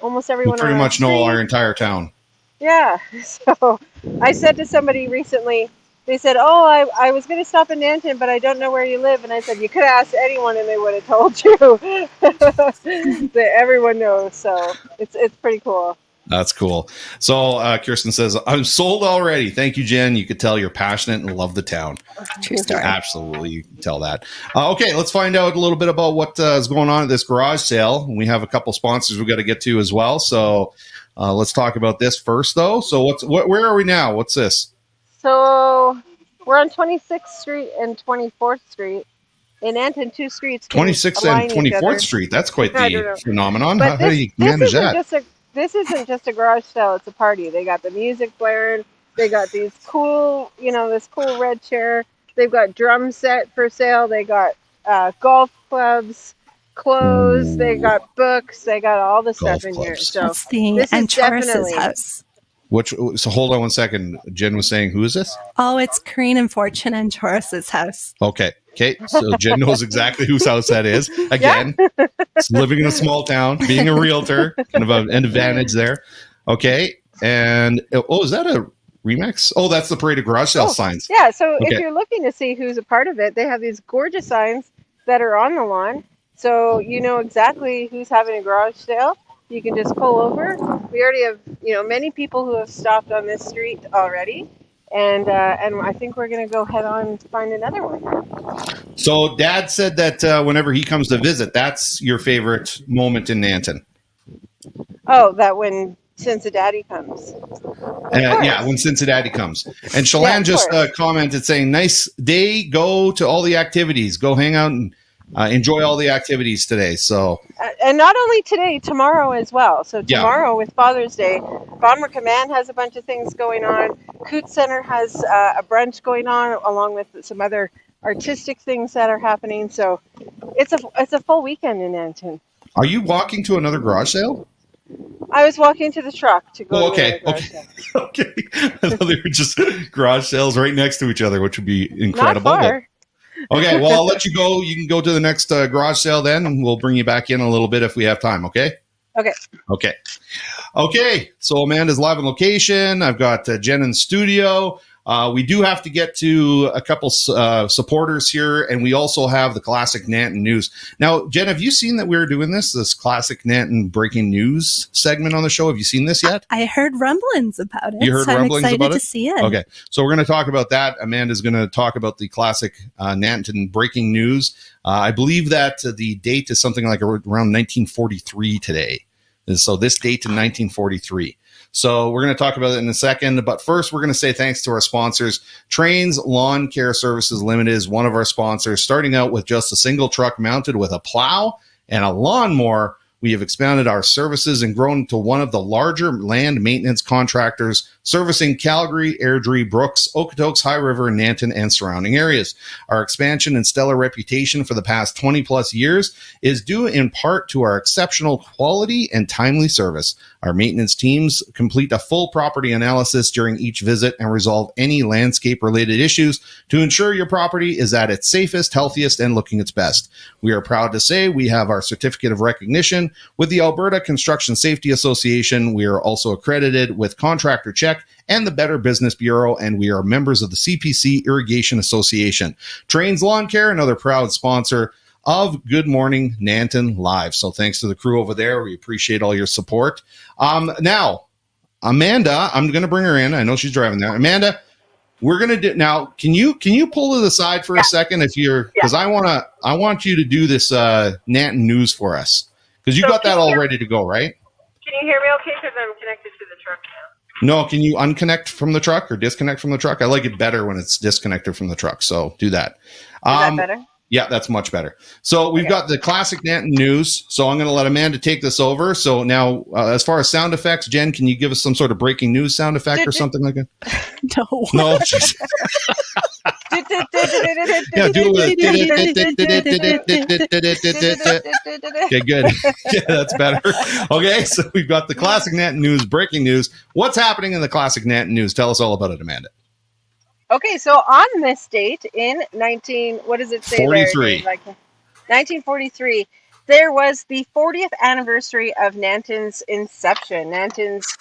almost everyone. You pretty much know our entire town. Yeah. So I said to somebody recently. They said, "Oh, I was going to stop in Nanton, but I don't know where you live." And I said, "You could ask anyone, and they would have told you." That everyone knows, so it's pretty cool. That's cool. So Kirsten says, "I'm sold already. Thank you, Jen. You could tell you're passionate and love the town." True story. Absolutely, you can tell that. Okay, let's find out a little bit about what is going on at this garage sale. We have a couple sponsors we've got to get to as well. So let's talk about this first, though. So where are we now? What's this? So we're on 26th Street and 24th Street. In Nanton, 2 streets. 26th and 24th Street. That's quite the phenomenon. How do you manage that? This isn't just a garage sale. It's a party. They got the music blaring. They got these cool, this cool red chair. They've got drum set for sale. They got golf clubs, clothes. They got books. They got all the stuff in here. So that's the this is Taurus's definitely house. So hold on one second. Jen was saying, who is this? Oh, it's Corinne and Fortune and Taurus's house. Okay. So Jen knows exactly whose house that is. Again, it's living in a small town, being a realtor, kind of an advantage there. Okay. And is that a Remix? Oh, that's the Parade of Garage Sale signs. Yeah, so if you're looking to see who's a part of it, they have these gorgeous signs that are on the lawn. So you know exactly who's having a garage sale. You can just pull over. We already have, many people who have stopped on this street already. And I think we're going to go head on and find another one. So Dad said that whenever he comes to visit, that's your favorite moment in Nanton. Oh, that when Cincinnati comes. When Cincinnati comes. And Shalane just commented saying, nice day, go to all the activities. Go hang out and enjoy all the activities today. So, and not only today, tomorrow as well. So tomorrow with Father's Day, Bomber Command has a bunch of things going on. Coots Center has a brunch going on along with some other artistic things that are happening. So it's a full weekend in Nanton. Are you walking to another garage sale? I was walking to the truck to go. Okay. I thought they were just garage sales right next to each other, which would be incredible. Not far. Okay, well, I'll let you go. You can go to the next garage sale then, and we'll bring you back in a little bit if we have time, okay? Okay, so Amanda's live on location. I've got Jen in studio. We do have to get to a couple supporters here, and we also have the Classic Nanton News. Now, Jen, have you seen that we're doing this Classic Nanton breaking news segment on the show? Have you seen this yet? I heard rumblings about it. You heard rumblings I'm excited about it? to see it. Okay, so we're going to talk about that. Amanda's going to talk about the Classic Nanton breaking news. I believe that the date is something like around 1943 today. And so this date in 1943. So we're going to talk about it in a second. But first, we're going to say thanks to our sponsors. Trains Lawn Care Services Limited is one of our sponsors. Starting out with just a single truck mounted with a plow and a lawnmower, we have expanded our services and grown to one of the larger land maintenance contractors servicing Calgary, Airdrie, Brooks, Okotoks, High River, Nanton, and surrounding areas. Our expansion and stellar reputation for the past 20 plus years is due in part to our exceptional quality and timely service. Our maintenance teams complete a full property analysis during each visit and resolve any landscape-related issues to ensure your property is at its safest, healthiest, and looking its best. We are proud to say we have our certificate of recognition with the Alberta Construction Safety Association. We are also accredited with Contractor Check and the Better Business Bureau, and we are members of the CPC Irrigation Association. Trains Lawn Care, another proud sponsor of Good Morning Nanton Live. So thanks to the crew over there. We appreciate all your support. Now, Amanda, I'm going to bring her in. I know she's driving there. Amanda, we're going to do now. Can you pull to the side for a second if you're, because I want you to do this Nanton news for us, because you got that all ready to go, right? Can you hear me okay? Because I'm connected to the truck now. No, can you unconnect from the truck or disconnect from the truck? I like it better when it's disconnected from the truck, so do that. Is that better? Yeah, that's much better. So we've got the Classic Nanton News. So I'm going to let Amanda take this over. So now, as far as sound effects, Jen, can you give us some sort of breaking news sound effect or something like that? No. Yeah, do it. Okay, good. Yeah, that's better. Okay, so we've got the Classic Nanton News, breaking news. What's happening in the Classic Nanton News? Tell us all about it, Amanda. Okay, so on this date in 1943, there was the 40th anniversary of Nanton's inception. Nanton's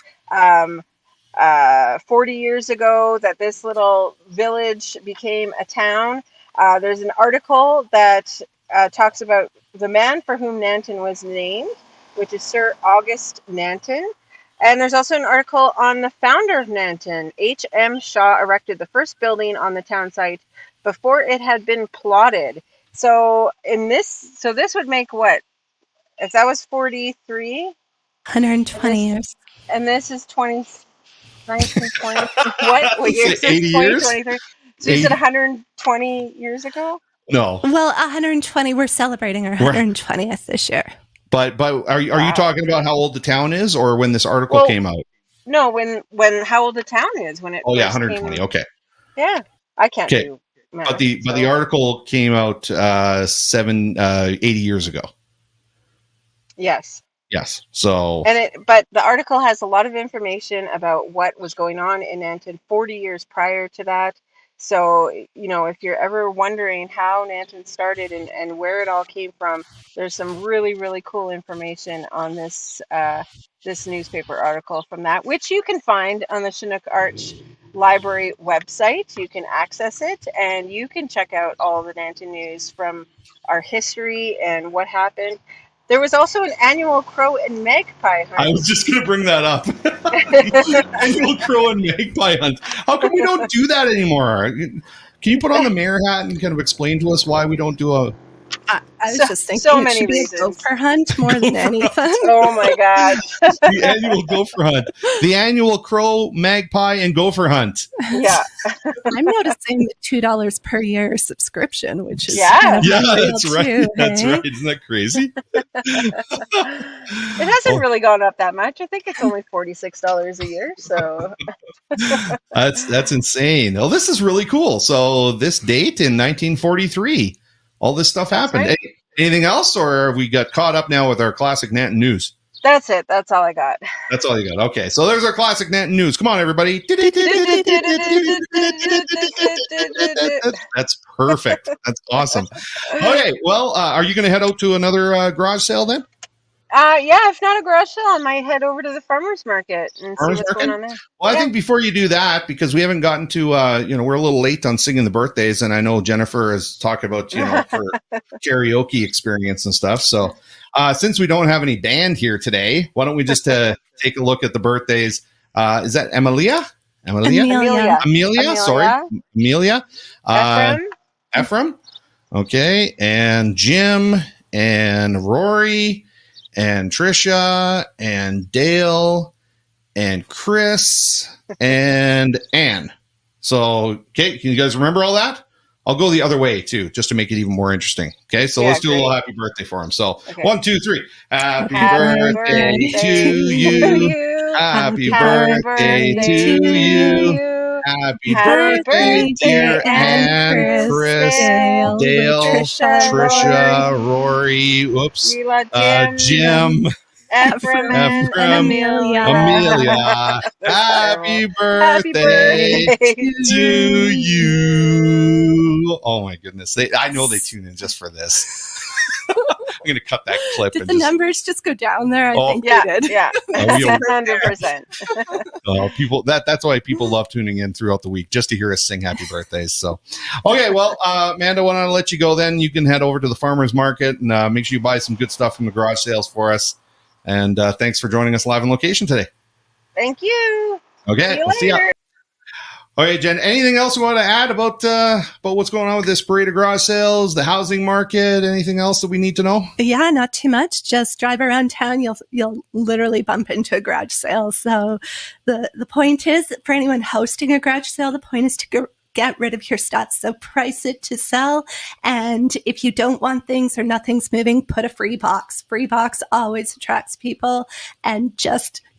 40 years ago that this little village became a town. There's an article that talks about the man for whom Nanton was named, which is Sir August Nanton. And there's also an article on the founder of Nanton. H.M. Shaw erected the first building on the town site before it had been plotted. So this would make what? If that was 43? 120 years. And this is 1920. What year is this? 80 years? 2023. So is it 120 years ago? No. Well, 120. We're celebrating our 120th this year. But are you talking about how old the town is, or when this article came out? No, when how old the town is when it. Oh yeah, first 120. came. Okay. Yeah, I can't Okay. do math. But the article came out 80 years ago. Yes. Yes. So. But the article has a lot of information about what was going on in Nanton 40 years prior to that. So, if you're ever wondering how Nanton started and where it all came from, there's some really, really cool information on this this newspaper article from that, which you can find on the Chinook Arch Library website. You can access it, and you can check out all the Nanton news from our history and what happened. There was also an annual crow and magpie hunt. I was just going to bring that up. The annual crow and magpie hunt. How come we don't do that anymore? Can you put on the mayor hat and kind of explain to us why we don't do a... I was just thinking so it many should be reasons. a gopher hunt more than anything. Oh my gosh. The annual gopher hunt. The annual crow, magpie, and gopher hunt. Yeah. I'm noticing the $2 per year subscription, which is Yeah, that's right. Too, That's hey? right. Isn't that crazy? It hasn't really gone up that much. I think it's only $46 a year. So That's insane. Oh, this is really cool. So this date in 1943, all this stuff happened. right. Anything else, or have we got caught up now with our classic Nanton news? that's it. That's all I got. That's all you got. Okay, so there's our classic Nanton news. Come on, everybody. That's perfect. That's awesome. Okay, well, are you going to head out to another garage sale then? Yeah, if not a garage sale, I might head over to the farmer's market and Farmers see what's market? going on there. Well, I Yeah. think before you do that, because we haven't gotten to, we're a little late on singing the birthdays, and I know Jennifer is talking about, her karaoke experience and stuff. So since we don't have any band here today, why don't we just take a look at the birthdays? Is that Amelia? Amelia, sorry. Amelia. Ephraim. Okay. And Jim and Rory and Trisha and Dale and Chris and Anne. So, okay, can you guys remember all that? I'll go the other way too, just to make it even more interesting. Okay, so let's do a little happy birthday for him. So, Okay. 1, 2, 3. Happy Happy birthday birthday to you. Happy birthday to you. Happy birthday, dear Anne, Chris, Dale, Trisha, Rory, whoops, We love Jim, Ephraim, and Amelia. Happy birthday to you. Oh my goodness. I know they tune in just for this. I'm going to cut that clip. Did the numbers just go down there? I think Yeah, they did. yeah, Oh, we are- 100%. People that's why people love tuning in throughout the week, just to hear us sing happy birthdays. So, okay, well, Amanda, why don't I let you go then? You can head over to the farmer's market and make sure you buy some good stuff from the garage sales for us. And thanks for joining us live on location today. Thank you. Okay, See you we'll see ya. later. Okay, Jen, anything else you want to add about what's going on with this parade of garage sales, the housing market, anything else that we need to know? Yeah, not too much. Just drive around town. You'll literally bump into a garage sale. So the point is, for anyone hosting a garage sale, the point is to get rid of your stuff. So price it to sell. And if you don't want things or nothing's moving, put a free box. Free box always attracts people, and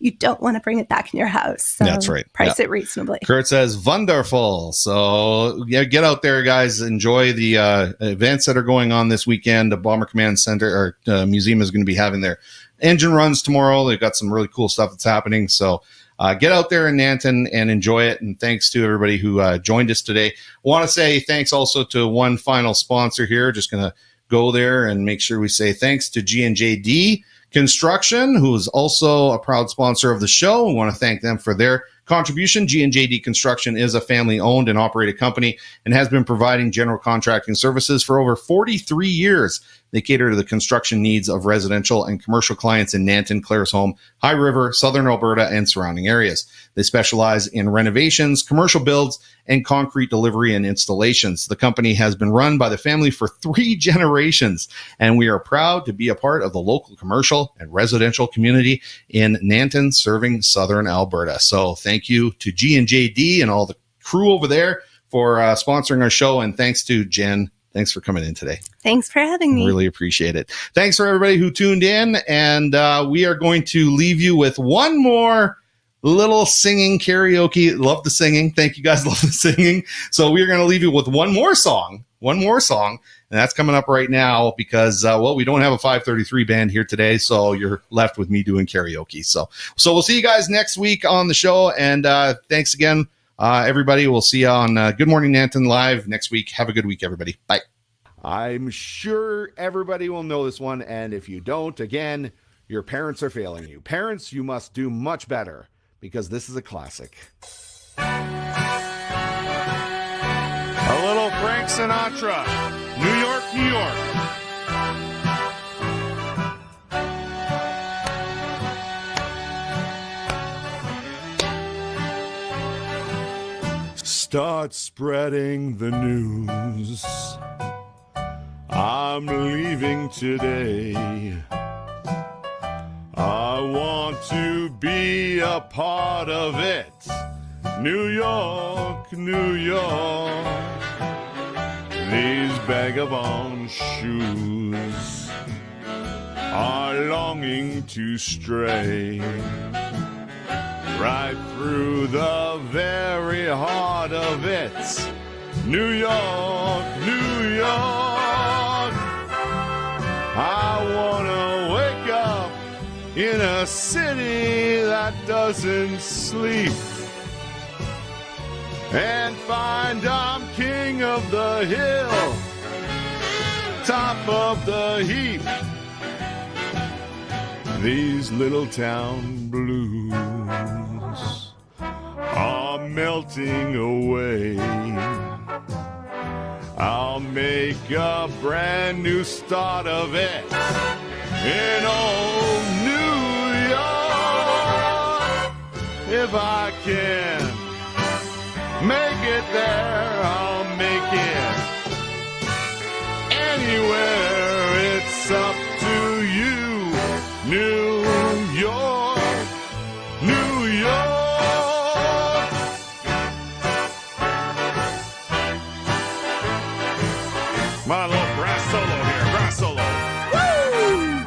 you don't want to bring it back in your house. So That's right. Price it reasonably. Kurt says, wonderful. So yeah, get out there, guys. Enjoy the events that are going on this weekend. The Bomber Command Center or Museum is going to be having their engine runs tomorrow. They've got some really cool stuff that's happening. So get out there in Nanton and enjoy it. And thanks to everybody who joined us today. I want to say thanks also to one final sponsor here. Just going to go there and make sure we say thanks to G&JD Construction, who is also a proud sponsor of the show. We want to thank them for their contribution. G&JD Construction is a family-owned and operated company and has been providing general contracting services for over 43 years. They cater to the construction needs of residential and commercial clients in Nanton, Claresholm, High River, Southern Alberta, and surrounding areas. They specialize in renovations, commercial builds, and concrete delivery and installations. The company has been run by the family for 3 generations, and we are proud to be a part of the local commercial and residential community in Nanton, serving Southern Alberta. So thank you to G&JD and all the crew over there for sponsoring our show, and thanks to Jen. Thanks for coming in today. Thanks for having me. Really appreciate it. Thanks for everybody who tuned in. And we are going to leave you with one more little singing karaoke. Love the singing. Thank you guys. Love the singing. So we're going to leave you with one more song, and that's coming up right now because, we don't have a 533 band here today, so you're left with me doing karaoke. So we'll see you guys next week on the show, and thanks again, everybody. We'll see you on Good Morning Nanton Live next week. Have a good week, everybody. Bye. I'm sure everybody will know this one, and if you don't, again, your parents are failing you. Parents, you must do much better, because this is a classic. A little Frank Sinatra, New York, New York. Start spreading the news. I'm leaving today. I want to be a part of it. New York, New York. These vagabond shoes are longing to stray right through the very heart of it. New York, New York. I wanna wake up in a city that doesn't sleep and find I'm king of the hill, top of the heap. These little town blues are melting away. I'll make a brand new start of it in old New York. If I can make it there, I'll make it anywhere. It's up to you, New York, New York. My little brass solo here, brass solo. Woo!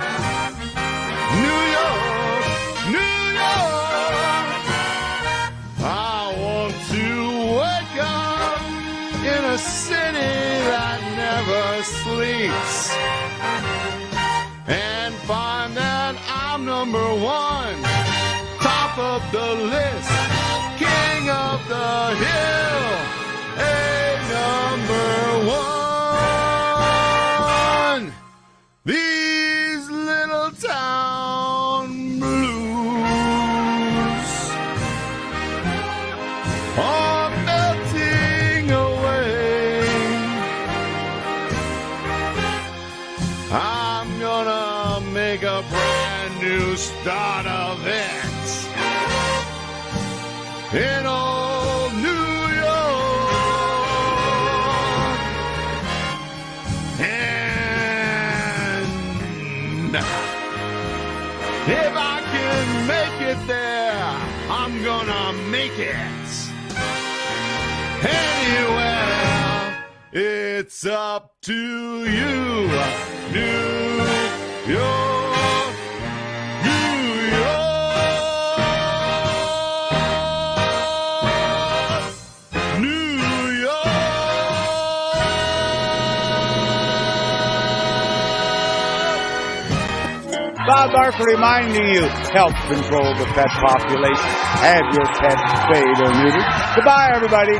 New York, New York. I want to wake up in a city that never sleeps and find that I'm number one, top of the list, king of the hill, a number one. These little town blues are melting away. I'm gonna make a brand new start of it in old New York. And if I can make it there, I'm gonna make it anywhere. It's up to you, New York, New York, New York. Bob Barker reminding you, help control the pet population. Have your pet spayed or neutered. Goodbye, everybody.